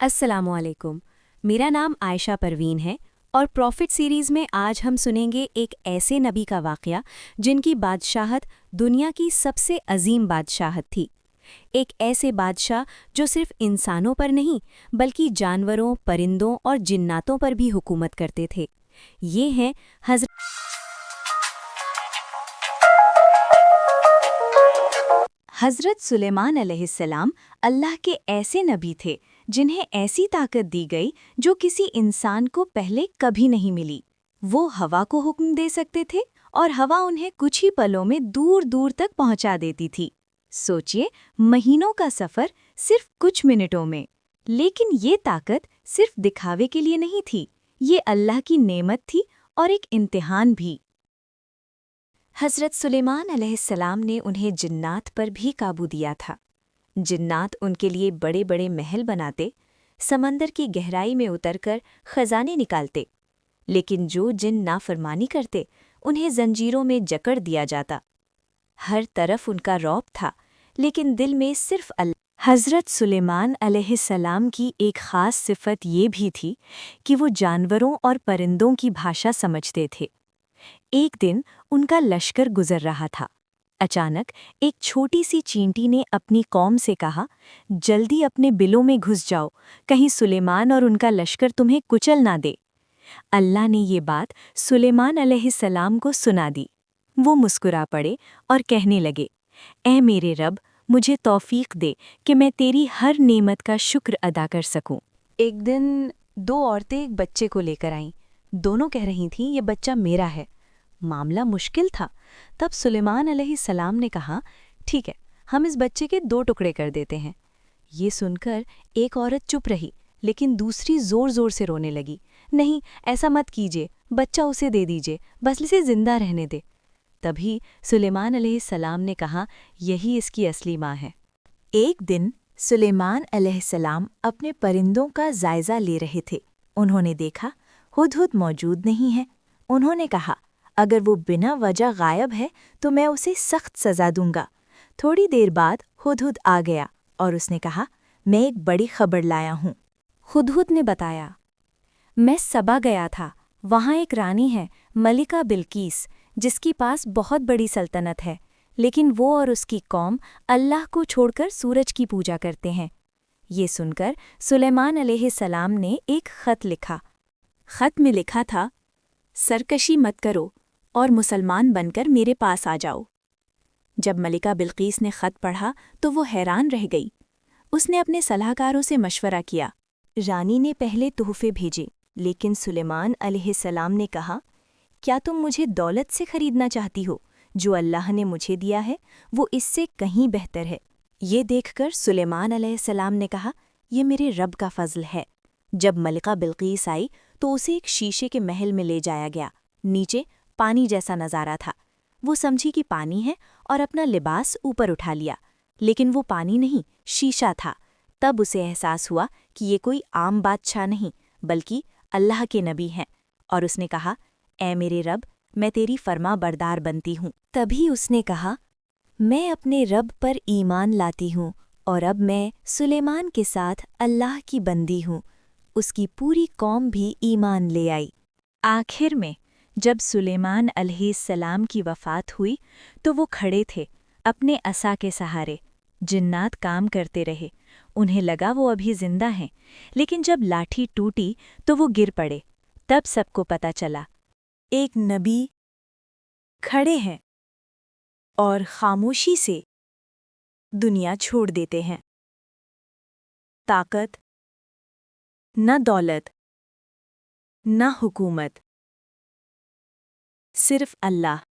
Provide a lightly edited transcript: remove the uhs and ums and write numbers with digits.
السلام علیکم۔ میرا نام عائشہ پروین ہے اور پروفٹ سیریز میں آج ہم سنیں گے ایک ایسے نبی کا واقعہ جن کی بادشاہت دنیا کی سب سے عظیم بادشاہت تھی۔ ایک ایسے بادشاہ جو صرف انسانوں پر نہیں بلکہ جانوروں، پرندوں اور جناتوں پر بھی حکومت کرتے تھے۔ یہ ہیں حضرت سلیمان علیہ السلام اللہ کے ایسے نبی تھے جنہیں ایسی طاقت دی گئی جو کسی انسان کو پہلے کبھی نہیں ملی۔ وہ ہوا کو حکم دے سکتے تھے اور ہوا انہیں کچھ ہی پلوں میں دور دور تک پہنچا دیتی تھی۔ سوچئے، مہینوں کا سفر صرف کچھ منٹوں میں۔ لیکن یہ طاقت صرف دکھاوے کے لیے نہیں تھی، یہ اللہ کی نعمت تھی اور ایک امتحان بھی۔ حضرت سلیمان علیہ السلام نے انہیں جنات پر بھی قابو دیا تھا۔ جنات ان کے لیے بڑے بڑے محل بناتے، سمندر کی گہرائی میں اتر کر خزانے نکالتے، لیکن جو جن نافرمانی کرتے انہیں زنجیروں میں جکڑ دیا جاتا۔ ہر طرف ان کا رعب تھا، لیکن دل میں صرف اللہ۔ حضرت سلیمان علیہ السلام کی ایک خاص صفت یہ بھی تھی کہ وہ جانوروں اور پرندوں کی بھاشا سمجھتے تھے۔ ایک دن ان کا لشکر گزر رہا تھا۔ اچانک ایک چھوٹی سی چینٹی نے اپنی قوم سے کہا، جلدی اپنے بلوں میں گھس جاؤ، کہیں سلیمان اور ان کا لشکر تمہیں کچل نہ دے۔ اللہ نے یہ بات سلیمان علیہ السلام کو سنا دی۔ وہ مسکرا پڑے اور کہنے لگے، اے میرے رب، مجھے توفیق دے کہ میں تیری ہر نعمت کا شکر ادا کر سکوں۔ ایک دن دو عورتیں ایک بچے کو لے کر آئیں۔ دونوں کہہ رہی تھیں یہ بچہ میرا ہے۔ معاملہ مشکل تھا۔ تب سلیمان علیہ السلام نے کہا، ٹھیک ہے، ہم اس بچے کے 2 ٹکڑے کر دیتے ہیں۔ یہ سن کر ایک عورت چپ رہی، لیکن دوسری زور زور سے رونے لگی، نہیں، ایسا مت کیجیے، بچہ اسے دے دیجیے، بس اسے زندہ رہنے دے۔ تبھی سلیمان علیہ السلام نے کہا، یہی اس کی اصلی ماں ہے۔ ایک دن سلیمان علیہ السلام اپنے پرندوں کا جائزہ لے رہے تھے۔ انہوں نے دیکھا ہدہد موجود نہیں ہے۔ انہوں نے کہا، اگر وہ بنا وجہ غائب ہے تو میں اسے سخت سزا دوں گا۔ تھوڑی دیر بعد ہدہد آ گیا اور اس نے کہا، میں ایک بڑی خبر لایا ہوں۔ ہدہد نے بتایا، میں سبا گیا تھا، وہاں ایک رانی ہے، ملکہ بلقیس، جس کی پاس بہت بڑی سلطنت ہے، لیکن وہ اور اس کی قوم اللہ کو چھوڑ کر سورج کی پوجا کرتے ہیں۔ یہ سن کر سلیمان علیہ السلام نے ایک خط لکھا۔ خط میں لکھا تھا، سرکشی مت کرو اور مسلمان بن کر میرے پاس آ جاؤ۔ جب ملکہ بلقیس نے خط پڑھا تو وہ حیران رہ گئی۔ اس نے اپنے صلاح کاروں سے مشورہ کیا۔ رانی نے پہلے تحفے بھیجے، لیکن سلیمان علیہ السلام نے کہا، کیا تم مجھے دولت سے خریدنا چاہتی ہو؟ جو اللہ نے مجھے دیا ہے وہ اس سے کہیں بہتر ہے۔ یہ دیکھ کر سلیمان علیہ السلام نے کہا، یہ میرے رب کا فضل ہے۔ جب ملکہ بلقیس آئی تو اسے ایک شیشے کے محل میں لے جایا گیا۔ نیچے پانی جیسا نظارہ تھا۔ وہ سمجھی کہ پانی ہے اور اپنا لباس اوپر اٹھا لیا، لیکن وہ پانی نہیں، شیشہ تھا۔ تب اسے احساس ہوا کہ یہ کوئی عام بادشاہ نہیں بلکہ اللہ کے نبی ہیں، اور اس نے کہا، اے میرے رب، میں تیری فرما بردار بنتی ہوں۔ تبھی اس نے کہا، میں اپنے رب پر ایمان لاتی ہوں اور اب میں سلیمان کے ساتھ اللہ کی بندی ہوں۔ اس کی پوری قوم بھی ایمان لے آئی۔ آخر میں جب سلیمان علیہ السلام کی وفات ہوئی تو وہ کھڑے تھے اپنے عصا کے سہارے۔ جنات کام کرتے رہے، انہیں لگا وہ ابھی زندہ ہیں، لیکن جب لاٹھی ٹوٹی تو وہ گر پڑے۔ تب سب کو پتہ چلا، ایک نبی کھڑے ہیں اور خاموشی سے دنیا چھوڑ دیتے ہیں۔ طاقت، نہ دولت، نہ حکومت، صرف اللہ۔